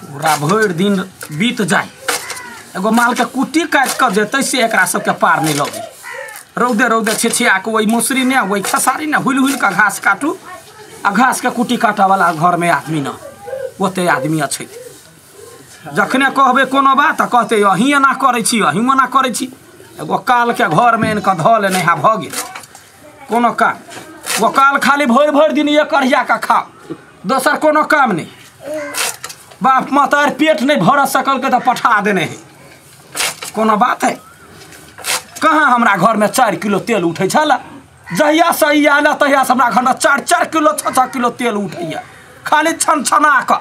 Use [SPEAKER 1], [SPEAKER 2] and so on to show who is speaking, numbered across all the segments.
[SPEAKER 1] पूरा भर दिन बीत जाए एगो माल के कुट्टी काट कर देते से एकरा सबके पार नहीं लगे रौदे रौदे छिछिया के वही मुसरी ने वही खसारी ने हुल हुल का घास काटू आ घास के कुट्टी काटे वाला घर में आदमी न ओते आदमी अच्छे जखने कहबे कोनो बात कहते अहीं एना करे छी अहीं मना करे छी एगो काल के घर में इनका धऽ लेने हा भऽ गेल कोनो काम वो काल खाली भोर भोर दिन ये कढ़िया का खाओ दोसर कोनो काम नहीं बाप मातार पेट नहीं भर सकल के तो पठा देने है कोनो बात है कहाँ हमरा घर में 4 किलो तेल उठे छला जहिया से ई आला तहिया से हमरा घर में 4-4 किलो 6-6 किलो तेल उठैया खाली छन छना का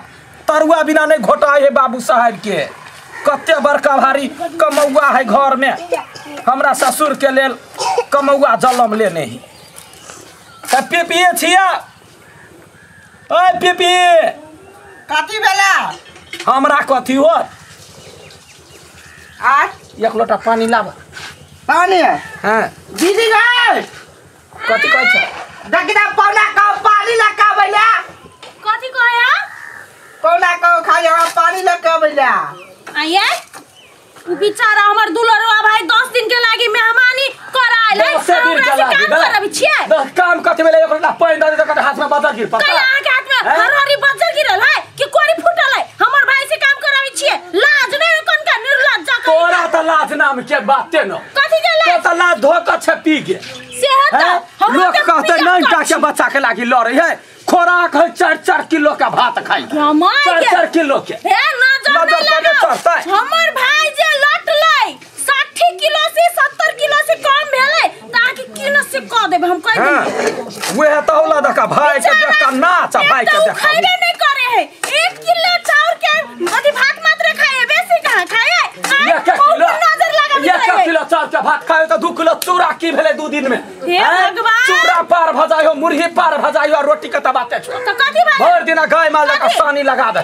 [SPEAKER 1] तरुआ बिना नहीं घोटाए है बाबू साहब के कते बड़का भारी कमौआ है घर में हमरा ससुर के लेल कमौआ जलम लेने है पिपिए छिया ओए पिपी
[SPEAKER 2] कथी भेला
[SPEAKER 1] हमरा कथी हो
[SPEAKER 2] आज
[SPEAKER 1] एक लोटा पानी लाब
[SPEAKER 2] पानी
[SPEAKER 1] हाँ
[SPEAKER 2] दीदी गए
[SPEAKER 1] कथी कहै छ
[SPEAKER 2] दकिदा पौना का पानी लगा बैला
[SPEAKER 3] कथी कहया
[SPEAKER 2] पौना का खाली हमरा पानी लगा बैला
[SPEAKER 3] आये उ बेचारा हमर दुलरवा भाई 10 दिन के लागी मेहमानी कराइल है काम करब छिए
[SPEAKER 1] 10 काम कथी भेलै एक लोटा पानी दे दे हाथ में बदल गिर पक्का
[SPEAKER 3] कया के हाथ में हरहरी बजर गिरल है कि कोरी फुटल है हमर भाई से काम कराबै छिए लाज नहीं कोन का निर्लज्जा
[SPEAKER 1] तोरा त लाज नाम के बाते न
[SPEAKER 3] कथी के लाज
[SPEAKER 1] तो लाज धोक छ पी गे
[SPEAKER 3] सेहत हम
[SPEAKER 1] लोग कहते नहीं टाके बच्चा के लागी लड़े है खोराक है 4-4 किलो का भात खाई 4-4 किलो के
[SPEAKER 3] हे नजर नहीं लगा हमर भाई जे लट लै 60 किलो से 70 किलो से कम भेले ताकि किन से क देबे हम कह दे
[SPEAKER 1] ओहे त होला दका भाई के देख का नाच भाई के देख
[SPEAKER 3] खाइबे नहीं करे है 1 किलो चाउर के अथी भात मात्र खाए बेसी कहां खाए
[SPEAKER 1] 1 किलो
[SPEAKER 3] नजर लगा
[SPEAKER 1] 1 किलो चाउर के भात खाए तो 2 किलो चूरा की भेले 2 दिन में
[SPEAKER 3] हे भगवान
[SPEAKER 1] चूरा पार भजायो मुर्गी पार भजायो रोटी के बाते छ
[SPEAKER 3] तो कथी बात
[SPEAKER 1] भर दिन गाय माल का सानी लगा दे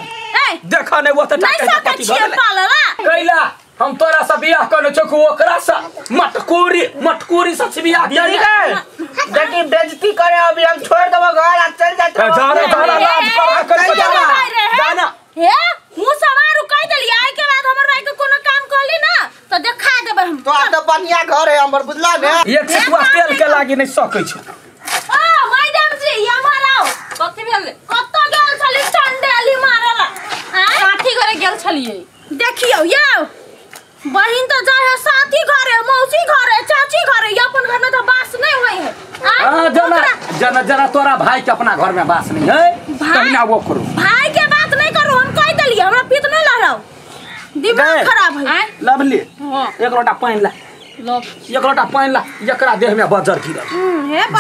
[SPEAKER 1] देखा नहीं वो तो टाके पति
[SPEAKER 3] पालला
[SPEAKER 1] कैला हम तोरा से बियाह करने छकू ओकरा से मटकुरी से बियाह
[SPEAKER 2] जल्दी कर जल्दी बेइज्जती करे अभी हम छोड़ देबो घर आ चल जा
[SPEAKER 1] जाना लाज करा कर जाना
[SPEAKER 3] हे मुंह सवार कह देली आइ के बाद हमर भाई के कोनो काम कहली ना तो देखा देबे हम
[SPEAKER 2] तो आ तो बढ़िया घर है हमर बुझला ने
[SPEAKER 1] एक सिकुआ तेल के लागी नहीं सकै छ
[SPEAKER 3] आ मैडम जी यहाँ आओ कथि भेल कत गेल छली चंडेली मारला साथी घरे गेल छलिए देखियो यौ बहिन तो जाय है साथी घरे मौसी घरे चाची घरे अपन घर में तो बास नहीं होई है
[SPEAKER 1] हां जना तोरा भाई के अपना घर में बास नहीं है तब ना वो करो
[SPEAKER 3] भाई के बात नहीं करू हम कह देली हमरा पित नहीं लहराओ दिमाग खराब है
[SPEAKER 1] लवली एक लोटा पानी ला एक लोटा पानी ला एकरा देह में बजर गिरल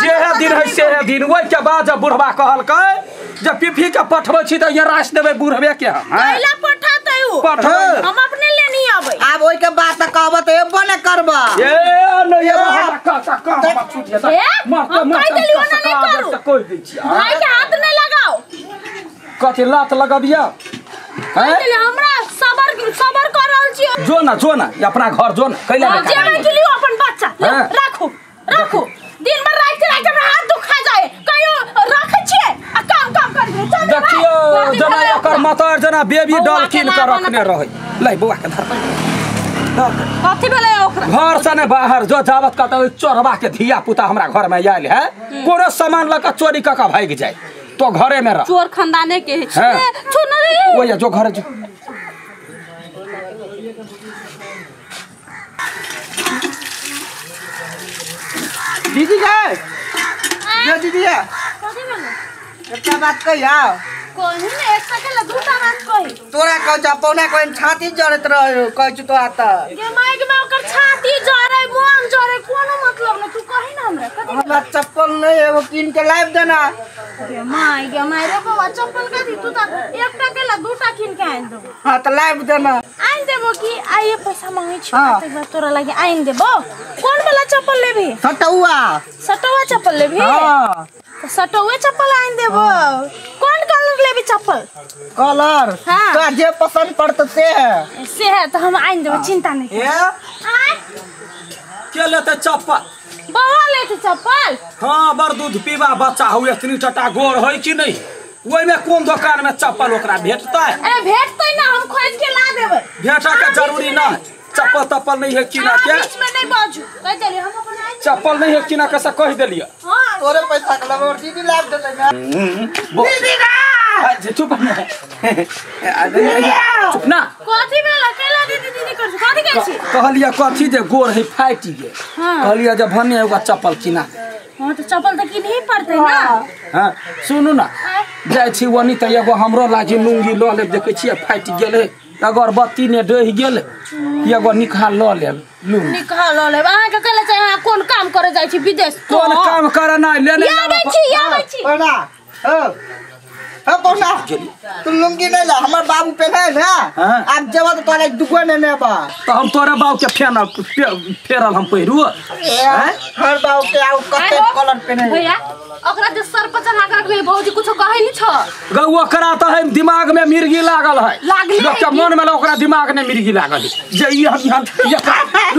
[SPEAKER 1] जे है दिन है से है दिन ओइ के बाद जब बुढ़वा कहल के जब पिफी के पठबै छी त ये रास देबे बुढ़वे के हम
[SPEAKER 3] कैला पठातै उ
[SPEAKER 1] पठ
[SPEAKER 3] हम अपने ले नहीं आबै
[SPEAKER 2] अब ओइ के बात कहब त एबो न करबा
[SPEAKER 1] ए न ये का छूट जाता मत कोई दै छी
[SPEAKER 3] भाई के हाथ नहीं लगाओ
[SPEAKER 1] कथि लात लगबिया
[SPEAKER 3] हैं हमरा सबर कर रहल छी
[SPEAKER 1] जो ना अपना घर जो ना कैला
[SPEAKER 3] जे मैं के लियो अपन बच्चा राखो दिन भर रात हमरा हाथ दुखा जाए कहियो रख छिए आ काम कर दे
[SPEAKER 1] देखियो जना एकर मातार जना बेबी डॉल कीन के रखने रहे लै बुआ के धर
[SPEAKER 3] कथि भेलै ओकरा
[SPEAKER 1] घर से ने बाहर जो जावत का तो चोरवा के धिया पुता हमरा घर में आयल है कोनो सामान लगा चोरी का भाग जाए तो घरे में रह
[SPEAKER 3] चोर खानदाने के है सुन रे
[SPEAKER 1] ओ या जो घर जो
[SPEAKER 2] दीदी गए ये दीदी है
[SPEAKER 3] कथि भेलै
[SPEAKER 2] क्या बात कहिया
[SPEAKER 3] कोई नहीं एक सेकंड दूसरा बात कही
[SPEAKER 2] तोरा कह जा पौना कोई छाती जड़त रह कह छु तो आता
[SPEAKER 3] के माइक में ओकर छाती जरे मुंह जरे कोनो मतलब न तू कहि ना हमरा कथि
[SPEAKER 2] हमरा चप्पल नहीं है वो कीन के लाइव देना
[SPEAKER 3] के माई रे बाबा चप्पल कथि तू त एकटा के ला दूटा कीन के आइन दो
[SPEAKER 2] हां तो लाइव देना
[SPEAKER 3] आइन देबो की आइए पैसा मांगे छी एक बार तोरा लगे आइन देबो कौन वाला चप्पल लेबी सटवा चप्पल लेबी
[SPEAKER 2] हां
[SPEAKER 3] तो सटवा चप्पल आइन देबो कौन कलर लेबी चप्पल
[SPEAKER 2] कलर
[SPEAKER 3] हाँ।
[SPEAKER 2] तो जे पसंद पड़त से है
[SPEAKER 3] तो हम आइन देबो चिंता नहीं
[SPEAKER 2] ए
[SPEAKER 1] के लेते चप्पल
[SPEAKER 3] बहा लेते चप्पल
[SPEAKER 1] हां बर दूध पीबा बच्चा हो इतनी टटा गोर होई कि नहीं वही में कौन दुकान में चप्पल ओकरा भेटता है?
[SPEAKER 3] अरे भेटतै ना, हम खोज के ला देबै।
[SPEAKER 1] भेटा के जरूरी ना चप्पल तप्पल नहीं है किना के
[SPEAKER 3] बीच में नहीं बाजू, कह देलिए हम अपन आइ
[SPEAKER 1] चप्पल नहीं है किना कैसे कह देलिए।
[SPEAKER 3] हां
[SPEAKER 2] तोरे पैसा के लगे और दीदी लाभ दे ना दीदी का
[SPEAKER 1] चुप ना चुप ना
[SPEAKER 3] कथी भेल अकेला दीदी दीदी कर कथी कहै छी?
[SPEAKER 1] कहलिया कथी जे गोर है फाटि गेल। कहलिया जब भने एगो चप्पल किना।
[SPEAKER 3] हां तो चप्पल त किनही पड़तै ना।
[SPEAKER 1] हां सुनू ना जाय छी वनी त एगो हमरो लागी लुंगी ल ले देखै छी फाटि गेल है अगरबत्ती ने डहि गेल एगो निकाल ल ले लुंगी
[SPEAKER 3] निकाल ल ले। अहाँ के कहले छै अहाँ कोन काम करे जाय छी विदेश?
[SPEAKER 1] कोन काम करे ना लेने
[SPEAKER 3] आबै छी
[SPEAKER 2] पौना हां पौना तू लुंगी नहीं ला हमर बाबू पहने ना आज जब तो तोरे दुगो ने बा
[SPEAKER 1] तो हम तोरा बाबू के फेरल हम पहिरू
[SPEAKER 2] हर बाबू के आउ कते कलर पहने
[SPEAKER 3] भैया ओकरा जे सर पर चढ़ा के रखबे बहुजी कुछो कहै नि छ
[SPEAKER 1] गौवा करा त है दिमाग में मिर्गी लागल है लोग के मन में ओकरा दिमाग में मिर्गी लागल जे ई हम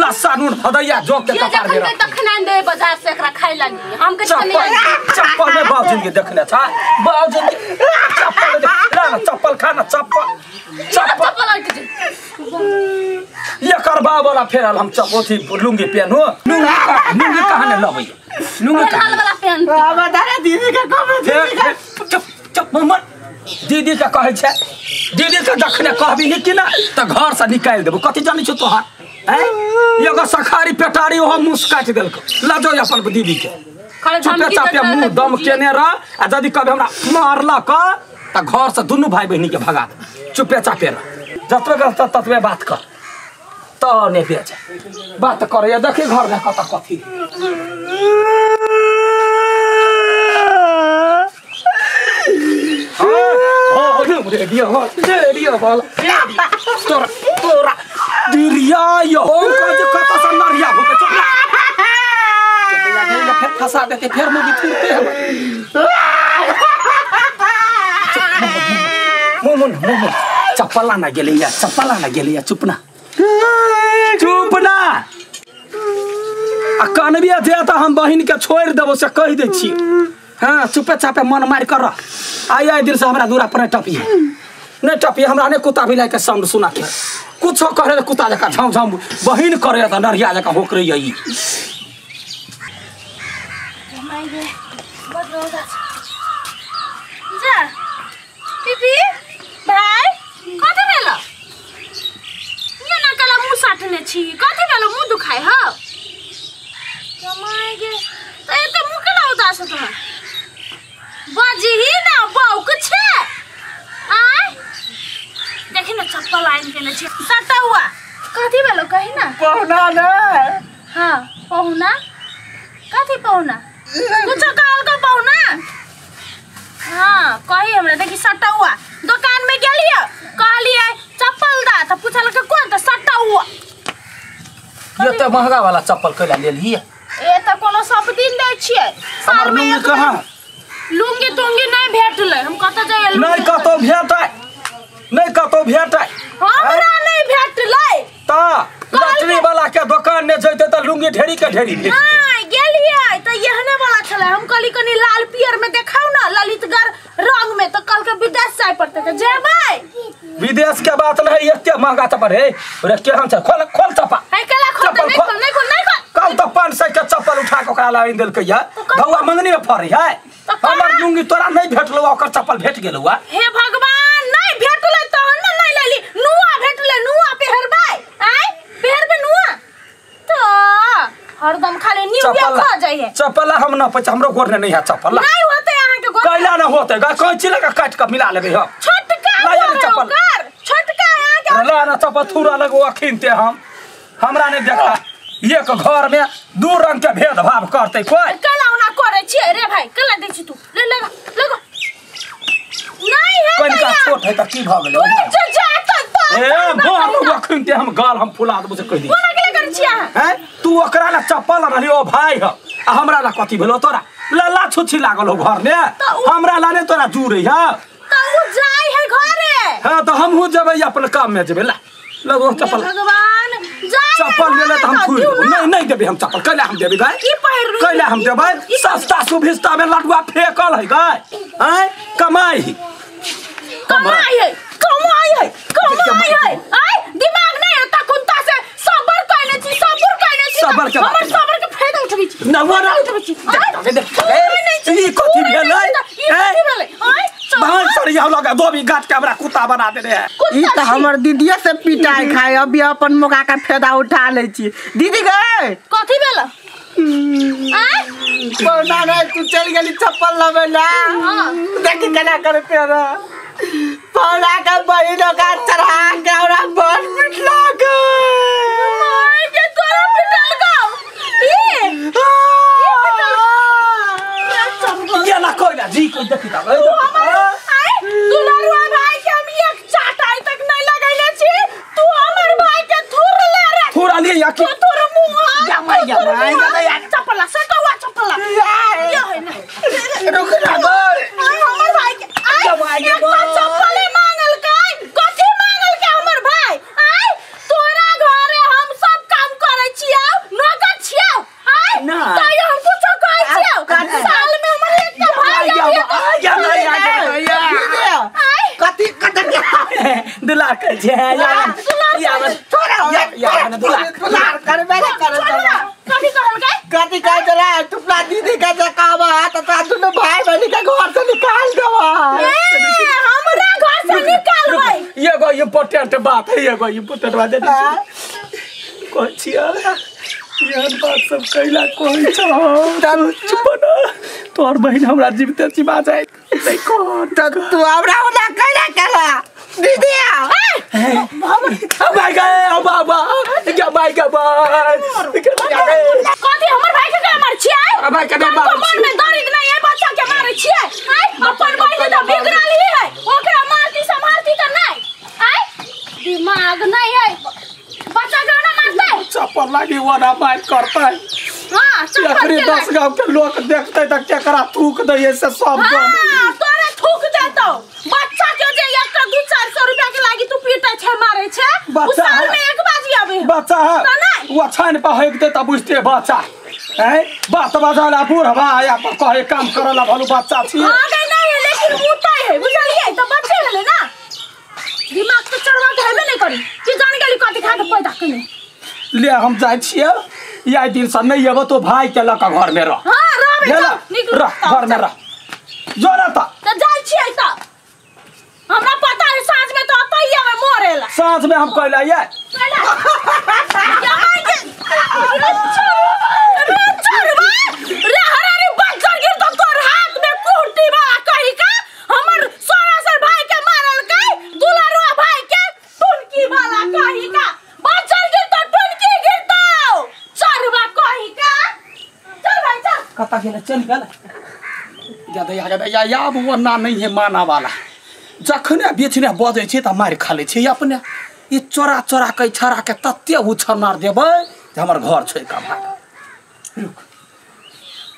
[SPEAKER 1] लस्सा नून फदैया जोक के कपार दे
[SPEAKER 3] तखना दे बाजार से एकरा खाइ लागी हम के
[SPEAKER 1] चप्पल में बाबूजी के देखने था बाबूजी चप्पल खाना चप्पल ये करबा वाला फेरल हम चपोथी लुंगी पहनो लुंगी कहां ने लबै लुंगी
[SPEAKER 3] लाल वाला पहन
[SPEAKER 2] बाबा दादा दीदी के कब
[SPEAKER 1] चुप मत दीदी का कहै छै दीदी के देखने कहबी कि ना त घर से निकाल देबो कथि जानि छ तोहार हैं एगो सखारी पेटारी ओ मुंह काट देलको लाजो अपन दीदी के चुपे चापे मुंह दम केने रह आ यदि कभी हमरा मारला का त घर से दुनु भाई बहिनी के भगा दे चुपे चापे रह जतबे गलत ततबे बात कर तो ने बेच बात कर या देखी घर में कत कथी रेडियो बोल तोरा दिरिया यो कत से नरिया होके चुप फिर फंसा देते फिर मुझे थूरते हैं मोमन चप्पल आना गेले या चुप ना आ कनबिया दे त हम बहिन के छोड़ देबो से कह दे छी हां चुपे चापे मन मार कर आई दिन से हमरा दूरा पर टपी नहीं टपी हमरा ने कुत्ता बिलाई के साउंड सुना के कुछो करे कुत्ता जका झाम झाम बहिन करे त नरिया जका होक रही है
[SPEAKER 3] जा पीपी भाई कथि भेल ये ना कला मुंह साटने छी कथि भेल मुंह दुखाय ह कमाय गे त एते मुंह केना उदास त बाजी ही ना बाउक छे आय देखि न चप्पल आइन केने छी सटा हुआ कथि भेल कहि ना
[SPEAKER 2] पौना ना
[SPEAKER 3] हां पहुना कथि पहुना कुछ काल का पहुना हां कही हमरा देखि सटा हुआ दुकान में गेलिए कहलिए चप्पल दा त पूछल के कोन त सटा हुआ
[SPEAKER 1] ये त महंगा वाला चप्पल कैला ले ली
[SPEAKER 3] ए त कोनो सब दिन दै छियै
[SPEAKER 1] हमर लुंगी कहां
[SPEAKER 3] लुंगी तुंगी नहीं भेटले हम कत जाय
[SPEAKER 1] नहीं कतो भेटै
[SPEAKER 3] हमरा नहीं भेटले
[SPEAKER 1] त लटरी वाला के दुकान ने जइते त लुंगी ढेरी के ढेरी
[SPEAKER 3] हां गेलिए त यहने वाला छले हम कहली कनी लाल पियर में देखाऊ ना ललितगर रंग में त कल के विदेश जाय पड़ते त जेबै
[SPEAKER 1] विदेश के बात नहीं एते महंगा चप्पल है रे केहन छ खोल चप्पल
[SPEAKER 3] है कला खोल नहीं खोल
[SPEAKER 1] कल तो 500 के चप्पल उठा के ओकरा लाइन देल कहिया भौआ मंगनी में फरी है हमर लुंगी तोरा नहीं भेटलो ओकर चप्पल भेट गेल हुआ
[SPEAKER 3] हे भगवान नहीं भेटले तहन न नहीं लेली नुआ भेटले नुआ पेहरबै आय पेहरबे नुआ तो हरदम खाली न्यू ईयर खा जाय है
[SPEAKER 1] चप्पल हम न पछ हमरो गोर नहीं है चप्पल
[SPEAKER 3] नहीं होते यहां के गोर
[SPEAKER 1] कैला न होते कैंची लगा काट के मिला लेबे हम
[SPEAKER 3] छोटका चप्पल छोटका यहां के
[SPEAKER 1] ला ना चप्पल थूरा लगो अखिनते हमरा ने देखा एक घर में दू रंग के भेदभाव करते कोई
[SPEAKER 3] कला उना करे छी रे भाई कला दै छी तू ले लगा नहीं है
[SPEAKER 1] कोई का छोट है त की भ गेलै ए बाप अखिनते हम गाल हम फुला देबो से कह दी
[SPEAKER 3] कोना के करे छी
[SPEAKER 1] हैं तू ओकरा ला चप्पल रहली ओ भाई ह आ हमरा ला कथि भेलो तोरा लल्ला छुछी लागल हो घर में हमरा ला ने तोरा जुरे है
[SPEAKER 3] त उ जाय है घरे
[SPEAKER 1] हां त हमहु जेबै अपन काम में जेबै ला लगो चप्पल
[SPEAKER 3] भगवान जाय
[SPEAKER 1] चप्पल ले ले त हम फूल नहीं नहीं देबे हम चप्पल कैला हम देबे गाय कैला हम देबे सस्ता सुभिस्ता में लडुआ फेकल है गाय हैं कमाई
[SPEAKER 3] है आई दिमाग नहीं है तकुंता से सबर कइले छी
[SPEAKER 1] सबर के
[SPEAKER 3] हमर सबर के फायदा उठबी छी
[SPEAKER 1] नवरा ई कथि भेलै
[SPEAKER 3] आई
[SPEAKER 1] भाई सरिया लगा दो भी गाट के हमरा कुत्ता बना देने है
[SPEAKER 2] ई त हमर दीदीया से पिटाई खाए अभी अपन मौका का फायदा उठा ले छी दीदी गए
[SPEAKER 3] कथि भेल
[SPEAKER 2] पौना रे तू चल गेली चप्पल लबे ला देखि केना करे तेरा पौना का बहिनो का चढ़ा के हमरा बड़ पिटला गे
[SPEAKER 3] माय के तोरा पिटल गौ
[SPEAKER 1] ये ना कोइला जी कोइ देखि त
[SPEAKER 3] दुलारुआ भाई के हम एक चाटाई तक नहीं लगैले छी तू हमर भाई के थुर ले रे
[SPEAKER 1] थोड़ा लिए या कि
[SPEAKER 3] तोर मुंह
[SPEAKER 1] या
[SPEAKER 3] चप्पल से कौवा चप्पल ये है ना
[SPEAKER 2] रुक जा गए
[SPEAKER 3] हमर भाई के चप्पल मांगल कथि मांगल के हमर भाई आई तोरा घरे हम सब काम करे छियै नौकर छियै आई ताय हम कुछ कहै छियै साल में हमर एक भाई
[SPEAKER 1] दुला कर जे या
[SPEAKER 2] दुलार करे बेले करे
[SPEAKER 3] कथि कहल गए
[SPEAKER 2] कथि कह चला तुपला दीदी का जकावा त दुनो भाई बहन के घर से निकाल देवा
[SPEAKER 3] हमरा घर से निकालबै
[SPEAKER 1] ये गो इम्पोर्टेंट बात है ये गो इम्पोर्टेंट बात है कोचिया ये बात सब कैला कोई छ चुप ना तोर बहन हमरा जीवते चिबा जाए देखो
[SPEAKER 2] तू हमरा वाला कैला केला दीदी
[SPEAKER 1] भाई गए बाबा क्या भाई का भाई
[SPEAKER 3] कथि हमर भाई के मार छियै
[SPEAKER 1] भाई के मार
[SPEAKER 3] मन में दर्द नहीं है बच्चा के मारे छियै अपन भाई के त बिगड़ली है ओकरा मारती समारती त नहीं आई दिमाग नहीं है बच्चा के ना मारते
[SPEAKER 1] चप्पल लागी वाला बात करता है
[SPEAKER 3] हां
[SPEAKER 1] एकरे 10 गांव के लोग देखते त केकरा थूक दे से सब गम
[SPEAKER 3] तोरे थूक देतो बच्चा के जे 1-2-400 रुपया के लागी तू पीटे छे मारे छे उस साल में एक बाजी आवे
[SPEAKER 1] बच्चा है वो छान पे हेक दे त बुझते बच्चा है बात बजाला बुढ़वा या पर कहे काम करला भलो बच्चा छी
[SPEAKER 3] आगे नहीं है लेकिन मुता है बुझलिए त बच्चे भेले ना दिमाग पे चढ़वा के हेबे नहीं करी कि जान गेली कथि खा के पैदा कने
[SPEAKER 1] ले हम जाय छियै या दिन से नहीं एबो तो भाई के लका घर में रह
[SPEAKER 3] हां रह
[SPEAKER 1] घर में रह जोरा
[SPEAKER 3] त जाय छियै त हमरा पता है साँझ में तो अतैया में मरेला
[SPEAKER 1] साँझ में हम कहला ये कता गेल चल गेल या वो ना नहीं है माना वाला जखने बेचने बजे छे त मार खा ले छे अपने ये चोरा चोरा के छरा के तत्ते उछल मार देबे हमर घर छोड़ के भाग रुक